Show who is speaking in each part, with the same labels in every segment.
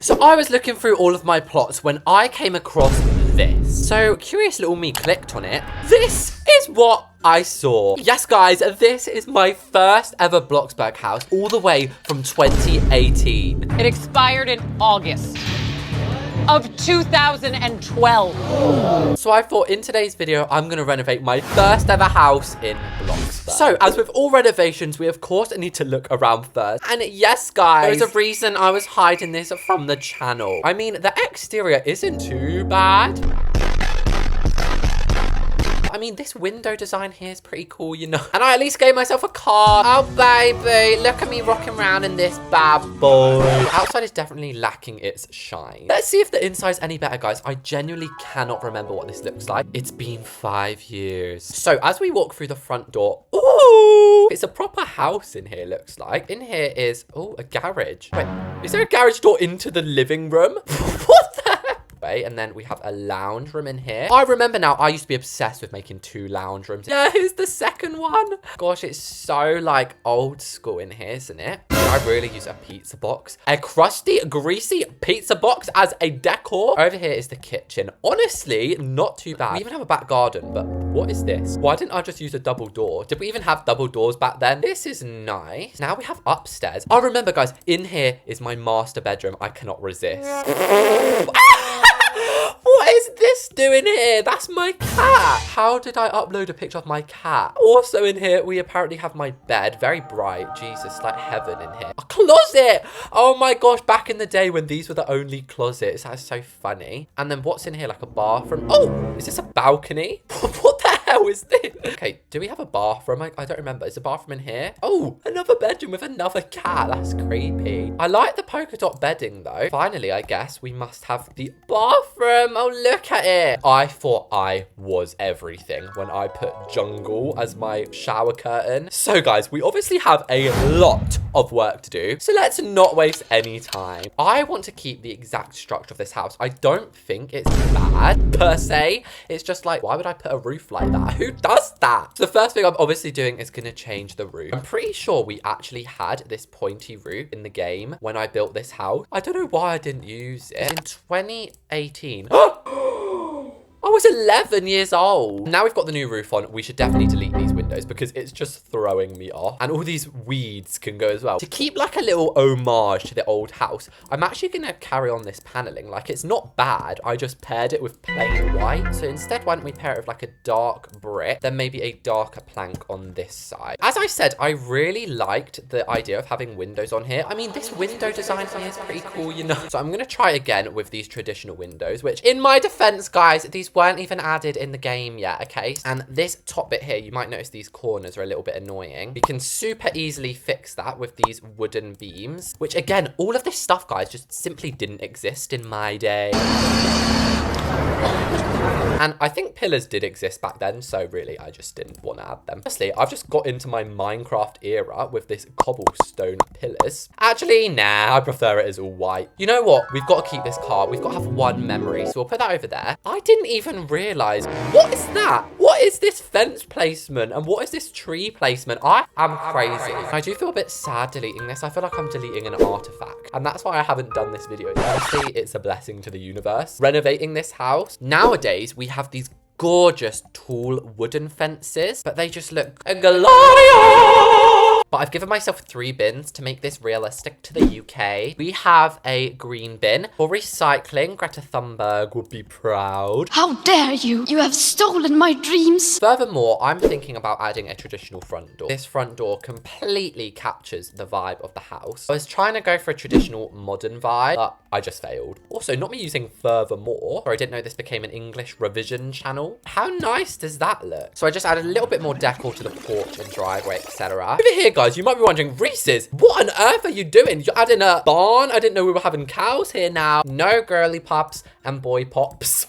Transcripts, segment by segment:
Speaker 1: So I was looking through all of my plots when I came across this. So curious little me clicked on it. This is what I saw. Yes, guys, this is my first ever Bloxburg house, all the way from 2018.
Speaker 2: It expired in August of 2012.
Speaker 1: So I thought in today's video, I'm going to renovate my first ever house in Bloxburg. So as with all renovations, we of course need to look around first. And yes, guys, there's a reason I was hiding this from the channel. I mean, the exterior isn't too bad. I mean, this window design here is pretty cool, you know. And I at least gave myself a car. Oh, baby, look at me rocking around in this bad boy. The outside is definitely lacking its shine. Let's see if the inside's any better, guys. I genuinely cannot remember what this looks like. It's been 5 years. So as we walk through the front door, ooh, it's a proper house in here, looks like. In here is, oh, a garage. Wait, is there a garage door into the living room? What the heck? And then we have a lounge room in here. I remember now, I used to be obsessed with making 2 lounge rooms. Yeah, here's the second one. Gosh, it's so like old school in here, isn't it? I really use a pizza box. A crusty, greasy pizza box as a decor. Over here is the kitchen. Honestly, not too bad. We even have a back garden, but what is this? Why didn't I just use a double door? Did we even have double doors back then? This is nice. Now we have upstairs. I remember, guys, in here is my master bedroom. I cannot resist. What is this doing here? That's my cat. How did I upload a picture of my cat? Also in here, we apparently have my bed. Very bright. Jesus, like heaven in here. A closet. Oh my gosh, back in the day when these were the only closets. That's so funny. And then what's in here? Like a bathroom. Oh, is this a balcony? What the hell is this? Okay, do we have a bathroom? I don't remember. Is a bathroom in here? Oh, another bedroom with another cat. That's creepy. I like the polka dot bedding though. Finally, I guess we must have the bathroom. Oh, look at it. I thought I was everything when I put jungle as my shower curtain. So guys, we obviously have a lot of work to do. So let's not waste any time. I want to keep the exact structure of this house. I don't think it's bad per se. It's just like, why would I put a roof like that? Who does that? So the first thing I'm obviously doing is going to change the roof. I'm pretty sure we actually had this pointy roof in the game when I built this house. I don't know why I didn't use it. In 2018. I was 11 years old. Now we've got the new roof on, we should definitely delete these windows because it's just throwing me off. And all these weeds can go as well. To keep like a little homage to the old house, I'm actually going to carry on this paneling. Like, it's not bad. I just paired it with plain white. So instead, why don't we pair it with like a dark brick, then maybe a darker plank on this side. As I said, I really liked the idea of having windows on here. I mean, this window design here is pretty cool, you know. So I'm going to try again with these traditional windows, which in my defense, guys, these weren't even added in the game yet, okay? And this top bit here, you might notice these corners are a little bit annoying. We can super easily fix that with these wooden beams, which again, all of this stuff, guys, just simply didn't exist in my day. And I think pillars did exist back then, so really, I just didn't want to add them. Honestly, I've just got into my Minecraft era with this cobblestone pillars. Actually, nah, I prefer it as all white. You know what? We've got to keep this car. We've got to have one memory, so we'll put that over there. I didn't even realize, what is that? What is this fence placement? And what is this tree placement? I am crazy. I do feel a bit sad deleting this. I feel like I'm deleting an artifact. And that's why I haven't done this video. Honestly, it's a blessing to the universe. Renovating this house. Nowadays, we have these gorgeous tall wooden fences, but they just look glorious. But I've given myself 3 bins to make this realistic to the UK. We have a green bin for recycling. Greta Thunberg would be proud.
Speaker 3: How dare you? You have stolen my dreams.
Speaker 1: Furthermore, I'm thinking about adding a traditional front door. This front door completely captures the vibe of the house. I was trying to go for a traditional modern vibe, but I just failed. Also, not me using furthermore. Or I didn't know this became an English revision channel. How nice does that look? So I just added a little bit more decor to the porch and driveway, etc. Over here, guys, you might be wondering, Reese's, what on earth are you doing? You're adding a barn? I didn't know we were having cows here now. No girly pops and boy pops.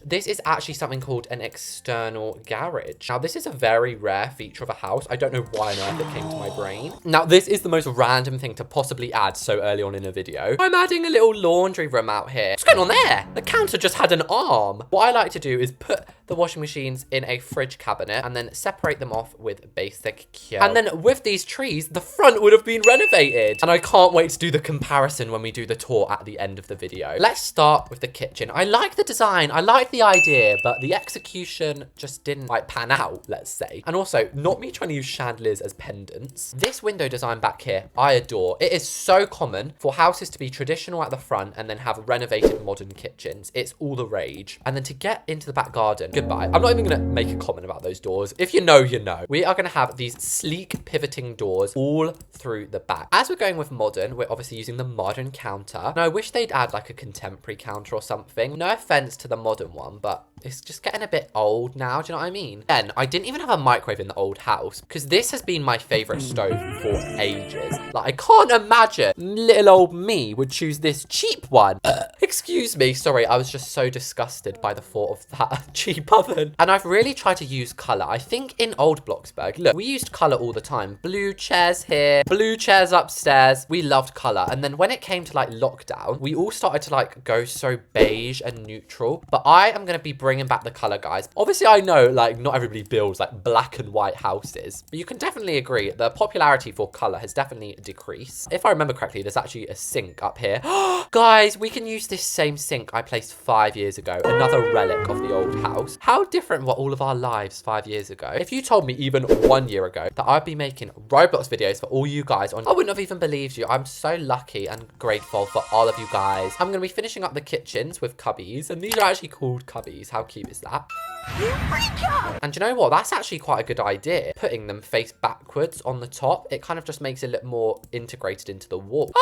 Speaker 1: This is actually something called an external garage. Now, this is a very rare feature of a house. I don't know why on earth it came to my brain. Now, this is the most random thing to possibly add so early on in a video. I'm adding a little laundry room out here. What's going on there? The counter just had an arm. What I like to do is put the washing machines in a fridge cabinet and then separate them off with basic cure. And then with these trees, the front would have been renovated. And I can't wait to do the comparison when we do the tour at the end of the video. Let's start with the kitchen. I like the design, I like the idea, but the execution just didn't like pan out, let's say. And also, not me trying to use chandeliers as pendants. This window design back here, I adore. It is so common for houses to be traditional at the front and then have renovated modern kitchens. It's all the rage. And then to get into the back garden, goodbye. I'm not even gonna make a comment about those doors. If you know, you know. We are gonna have these sleek pivoting doors all through the back. As we're going with modern, we're obviously using the modern counter. Now, I wish they'd add like a contemporary counter or something. No offense to the modern one, but it's just getting a bit old now. Do you know what I mean? Then I didn't even have a microwave in the old house because this has been my favorite stove for ages. Like, I can't imagine little old me would choose this cheap one. Excuse me. Sorry, I was just so disgusted by the thought of that cheap oven. And I've really tried to use color. I think in old Bloxburg, look, we used color all the time. Blue chairs here, blue chairs upstairs. We loved color. And then when it came to like lockdown, we all started to like go so beige and neutral. But I am going to be bringing back the color, guys. Obviously, I know like not everybody builds like black and white houses, but you can definitely agree the popularity for color has definitely decreased. If I remember correctly, there's actually a sink up here. Guys, we can use this same sink I placed 5 years ago. Another relic of the old house. How different were all of our lives 5 years ago? If you told me even 1 year ago that I'd be making Roblox videos for all you guys on, I wouldn't have even believed you. I'm so lucky and grateful for all of you guys. I'm going to be finishing up the kitchens with cubbies, and these are actually called cubbies. How cute is that? And you know what? That's actually quite a good idea. Putting them face backwards on the top, it kind of just makes it look more integrated into the wall.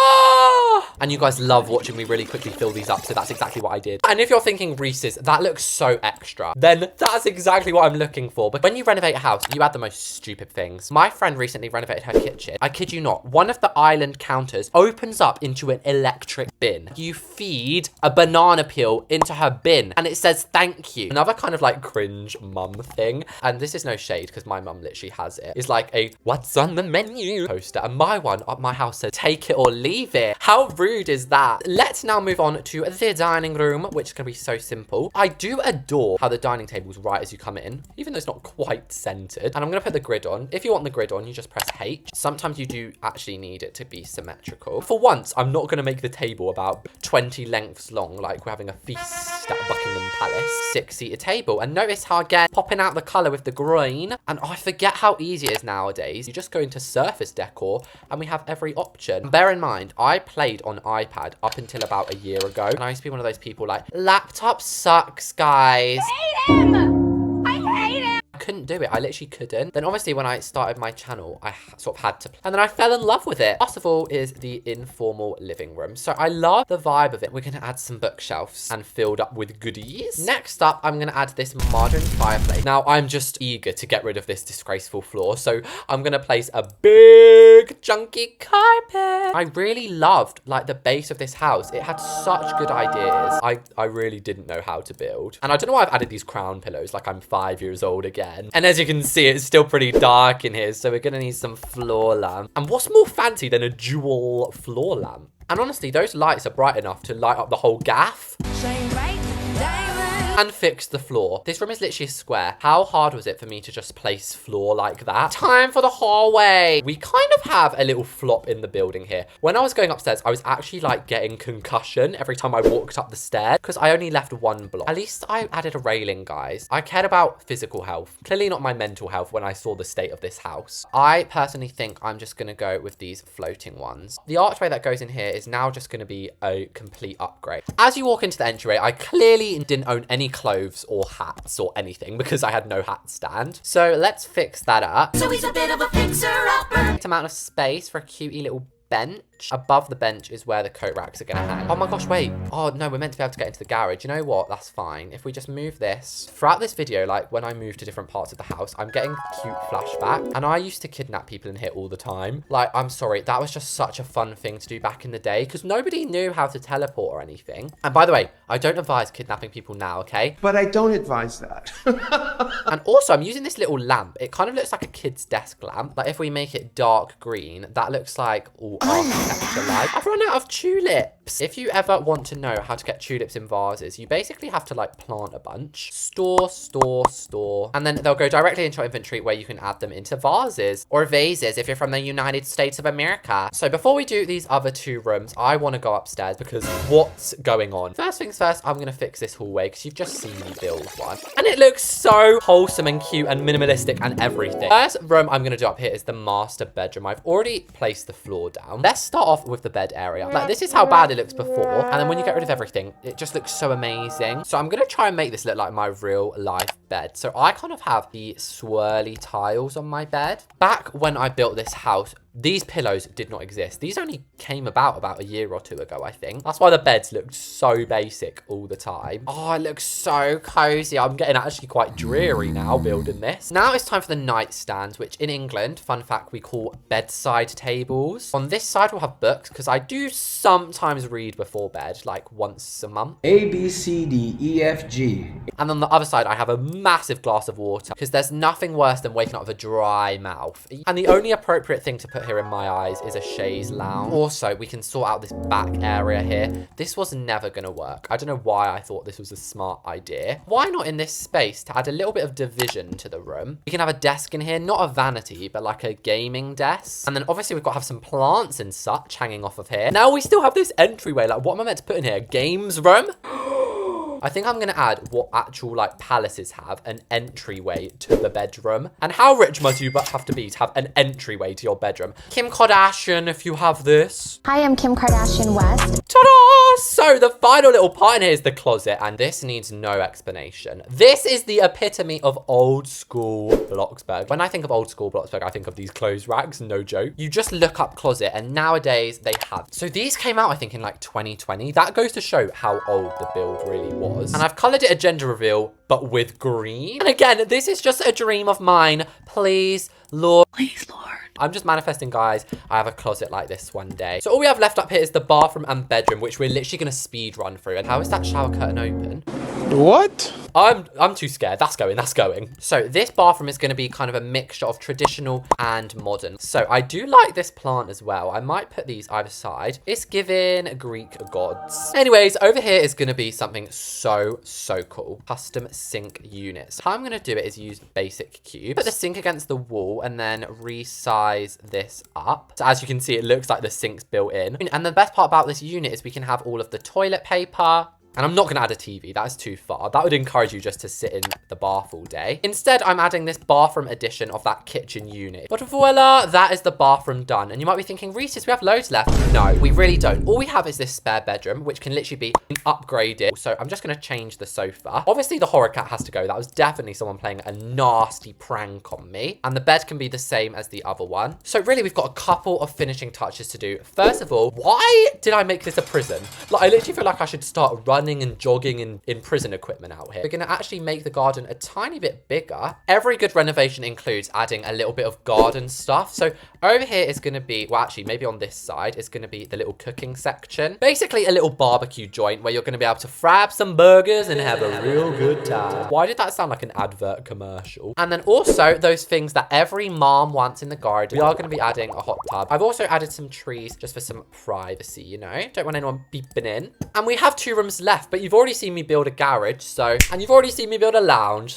Speaker 1: And you guys love watching me really quickly fill these up, so that's exactly what I did. And if you're thinking, Reese's, that looks so extra, then that's exactly what I'm looking for. But when you renovate a house, you add the most stupid things. My friend recently renovated her kitchen. I kid you not, one of the island counters opens up into an electric bin. You feed a banana peel into her bin and it says thank you. Another kind of like cringe mum thing, and this is no shade because my mum literally has it, is like a what's on the menu poster, and my one at my house said take it or leave it. How rude is that? Let's now move on to the dining room, which is gonna be so simple. I do adore how the dining table's right as you come in, even though it's not quite centered. And I'm gonna put the grid on. If you want the grid on, you just press H. Sometimes you do actually need it to be symmetrical. For once, I'm not gonna make the table about 20 lengths long like we're having a feast at Buckingham Palace. 6-seater table, and notice how again popping out the color with the green. And I forget how easy it is nowadays. You just go into surface decor and we have every option. Bear in mind, I played on iPad up until about a year ago, and I used to be one of those people like, laptop sucks, guys.
Speaker 3: I hate him! I hate him!
Speaker 1: Couldn't do it. I literally couldn't. Then obviously when I started my channel, I sort of had to, and then I fell in love with it. Last of all is the informal living room. So I love the vibe of it. We're gonna add some bookshelves and filled up with goodies. Next up, I'm gonna add this modern fireplace. Now I'm just eager to get rid of this disgraceful floor, so I'm gonna place a big chunky carpet. I really loved like the base of this house. It had such good ideas. I really didn't know how to build, and I don't know why I've added these crown pillows like I'm 5 years old again. And as you can see, it's still pretty dark in here, so we're gonna need some floor lamp. And what's more fancy than a dual floor lamp? And honestly, those lights are bright enough to light up the whole gaff. And fix the floor. This room is literally a square. How hard was it for me to just place floor like that? Time for the hallway. We kind of have a little flop in the building here. When I was going upstairs, I was actually like getting concussion every time I walked up the stairs because I only left one block. At least I added a railing, guys. I cared about physical health. Clearly not my mental health when I saw the state of this house. I personally think I'm just gonna go with these floating ones. The archway that goes in here is now just gonna be a complete upgrade. As you walk into the entryway, I clearly didn't own any clothes or hats or anything because I had no hat stand. So let's fix that up.
Speaker 3: So he's a bit of a fixer-upper.
Speaker 1: Amount of space for a cutie little bench. Above the bench is where the coat racks are gonna hang. Oh my gosh, wait. Oh no, we're meant to be able to get into the garage. You know what? That's fine. If we just move this. Throughout this video, like when I move to different parts of the house, I'm getting cute flashback. And I used to kidnap people in here all the time. Like, I'm sorry, that was just such a fun thing to do back in the day because nobody knew how to teleport or anything. And by the way, I don't advise kidnapping people now, okay?
Speaker 4: But I don't advise that.
Speaker 1: And also, I'm using this little lamp. It kind of looks like a kid's desk lamp. Like if we make it dark green, that looks like all architecture like. I've run out of tulips. If you ever want to know how to get tulips in vases, you basically have to like plant a bunch, store, and then they'll go directly into your inventory where you can add them into vases or vases if you're from the United States of America. So before we do these other 2 rooms, I want to go upstairs because what's going on? First things first, I'm going to fix this hallway because you've just seen me build one. And it looks so wholesome and cute and minimalistic and everything. First room I'm going to do up here is the master bedroom. I've already placed the floor down. Let's start off with the bed area. Like, this is how bad it looks before. And then when you get rid of everything, it just looks so amazing. So I'm going to try and make this look like my real life bed. So I kind of have the swirly tiles on my bed. Back when I built this house, these pillows did not exist. These only came about a year or 2 ago, I think. That's why the beds looked so basic all the time. Oh, it looks so cozy. I'm getting actually quite dreary now building this. Now it's time for the nightstands, which in England, fun fact, we call bedside tables. On this side, we'll have books because I do sometimes read before bed, like once a month.
Speaker 4: A, B, C, D, E, F, G.
Speaker 1: And on the other side, I have a massive glass of water because there's nothing worse than waking up with a dry mouth. And the only appropriate thing to put here in my eyes is a chaise lounge. Also, we can sort out this back area here. This was never gonna work. I don't know why I thought this was a smart idea. Why not in this space to add a little bit of division to the room? We can have a desk in here, not a vanity, but like a gaming desk. And then obviously we've got to have some plants and such hanging off of here. Now we still have this entryway. Like, what am I meant to put in here? Games room? I think I'm going to add what actual like palaces have, an entryway to the bedroom. And how rich must you have to be to have an entryway to your bedroom? Kim Kardashian, if you have this.
Speaker 5: Hi, I'm Kim Kardashian West.
Speaker 1: Ta-da! So the final little part in here is the closet, and this needs no explanation. This is the epitome of old school Bloxburg. When I think of old school Bloxburg, I think of these clothes racks, no joke. You just look up closet, and nowadays they have. So these came out, I think, in like 2020. That goes to show how old the build really was. And I've colored it a gender reveal, but with green. And again, this is just a dream of mine. Please, Lord. Please, Lord. I'm just manifesting, guys. I have a closet like this one day. So all we have left up here is the bathroom and bedroom, which we're literally going to speed run through. And how is that shower curtain open?
Speaker 4: What?
Speaker 1: I'm too scared. That's going. So this bathroom is going to be kind of a mixture of traditional and modern. So I do like this plant as well. I might put these either side. It's giving Greek gods. Anyways, over here is going to be something so cool. Custom sink units. How I'm going to do it is use basic cubes. Put the sink against the wall and then resize this up. So as you can see, it looks like the sink's built in. And the best part about this unit is we can have all of the toilet paper. And I'm not going to add a TV. That is too far. That would encourage you just to sit in the bath all day. Instead, I'm adding this bathroom edition of that kitchen unit. But voila, that is the bathroom done. And you might be thinking, Reese's, we have loads left. No, we really don't. All we have is this spare bedroom, which can literally be upgraded. So I'm just going to change the sofa. Obviously, the horror cat has to go. That was definitely someone playing a nasty prank on me. And the bed can be the same as the other one. So really, we've got a couple of finishing touches to do. First of all, why did I make this a prison? Like, I literally feel like I should start running and jogging in prison equipment out here. We're going to actually make the garden a tiny bit bigger. Every good renovation includes adding a little bit of garden stuff. So over here is going to be, well, actually, maybe on this side is going to be the little cooking section. Basically, a little barbecue joint where you're going to be able to frap some burgers and have a real good time. Why did that sound like an advert commercial? And then also those things that every mom wants in the garden. We are going to be adding a hot tub. I've also added some trees just for some privacy, you know? Don't want anyone beeping in. And we have 2 rooms left, but you've already seen me build a garage, and you've already seen me build a lounge,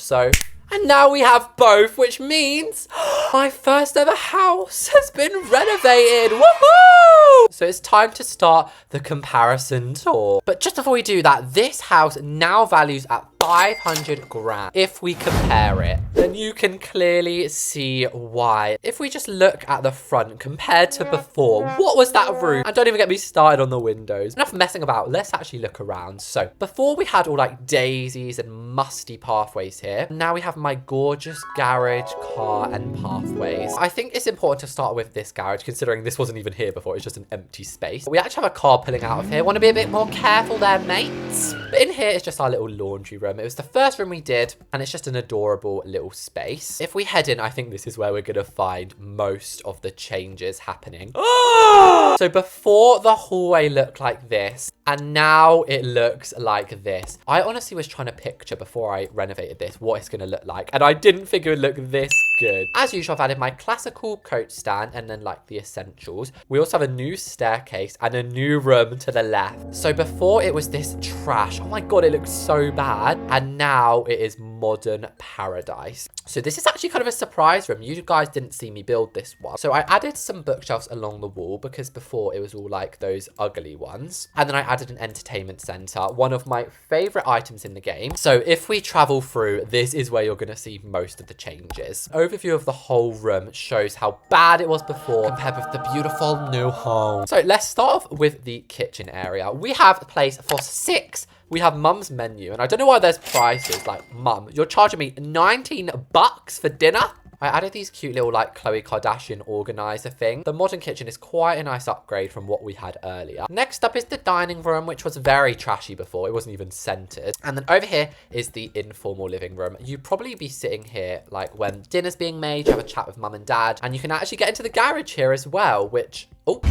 Speaker 1: and now we have both, which means my first ever house has been renovated. Woohoo! So it's time to start the comparison tour. But just before we do that, this house now values at 500 grand. If we compare it, then you can clearly see why. If we just look at the front compared to before, what was that room? And don't even get me started on the windows. Enough messing about. Let's actually look around. So before we had all like daisies and musty pathways here. Now we have my gorgeous garage, car, and pathways. I think it's important to start with this garage, considering this wasn't even here before. It's just an empty space. We actually have a car pulling out of here. Want to be a bit more careful there, mates? But in here is just our little laundry room. room. It was the first room we did, and it's just an adorable little space. If we head in, I think this is where we're gonna find most of the changes happening. So before, the hallway looked like this, and now it looks like this. I honestly was trying to picture before I renovated this what it's gonna look like, and I didn't figure it would look this good. As usual, I've added my classical coat stand and then like the essentials. We also have a new staircase and a new room to the left. So before it was this trash. Oh my god, it looks so bad. And now it is modern paradise. So this is actually kind of a surprise room. You guys didn't see me build this one. So I added some bookshelves along the wall because before it was all like those ugly ones. And then I added an entertainment center, one of my favorite items in the game. So if we travel through, this is where you're going to see most of the changes. Overview of the whole room shows how bad it was before compared with the beautiful new home. So let's start off with the kitchen area. We have a place for 6. We have Mum's menu, and I don't know why there's prices. Like, Mum, you're charging me 19 bucks for dinner? I added these cute little like Khloe Kardashian organizer thing. The modern kitchen is quite a nice upgrade from what we had earlier. Next up is the dining room, which was very trashy before. It wasn't even centered. And then over here is the informal living room. You'd probably be sitting here like when dinner's being made, you have a chat with Mum and Dad, and you can actually get into the garage here as well, which, oh.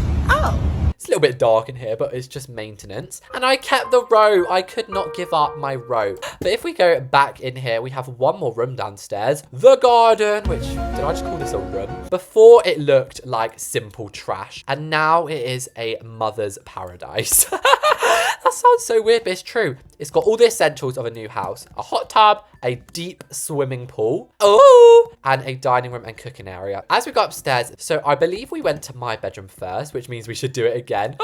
Speaker 1: It's a little bit dark in here, but it's just maintenance. And I kept the row. I could not give up my row. But if we go back in here, we have one more room downstairs. The garden, which, did I just call this a room? Before it looked like simple trash. And now it is a mother's paradise. That sounds so weird, but it's true. It's got all the essentials of a new house. A hot tub, a deep swimming pool, and a dining room and cooking area. As we go upstairs, so I believe we went to my bedroom first, which means we should do it again.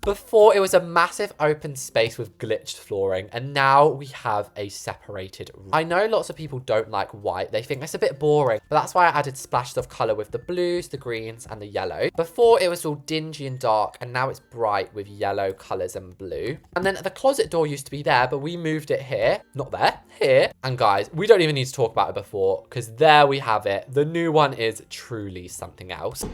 Speaker 1: Before, it was a massive open space with glitched flooring, and now we have a separated room. I know lots of people don't like white. They think it's a bit boring, but that's why I added splashes of color with the blues, the greens, and the yellow. Before, it was all dingy and dark, and now it's bright with yellow colors and blue. And then the closet door used to be there, but we moved it here. Not there, here. And guys, we don't even need to talk about it before, because there we have it. The new one is truly something else.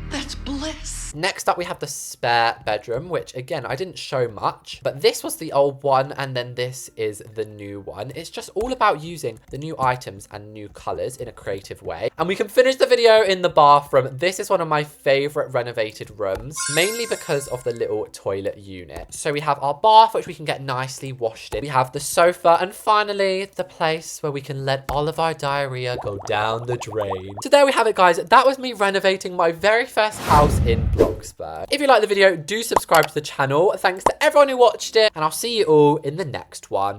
Speaker 6: That's bliss.
Speaker 1: Next up, we have the spare bedroom, which again, I didn't show much, but this was the old one, and then this is the new one. It's just all about using the new items and new colors in a creative way. And we can finish the video in the bathroom. This is one of my favorite renovated rooms, mainly because of the little toilet unit. So we have our bath, which we can get nicely washed in. We have the sofa, and finally, the place where we can let all of our diarrhea go down the drain. So there we have it, guys. That was me renovating my very first house in Bloxburg. If you like the video, do subscribe to the channel. Thanks to everyone who watched it, and I'll see you all in the next one.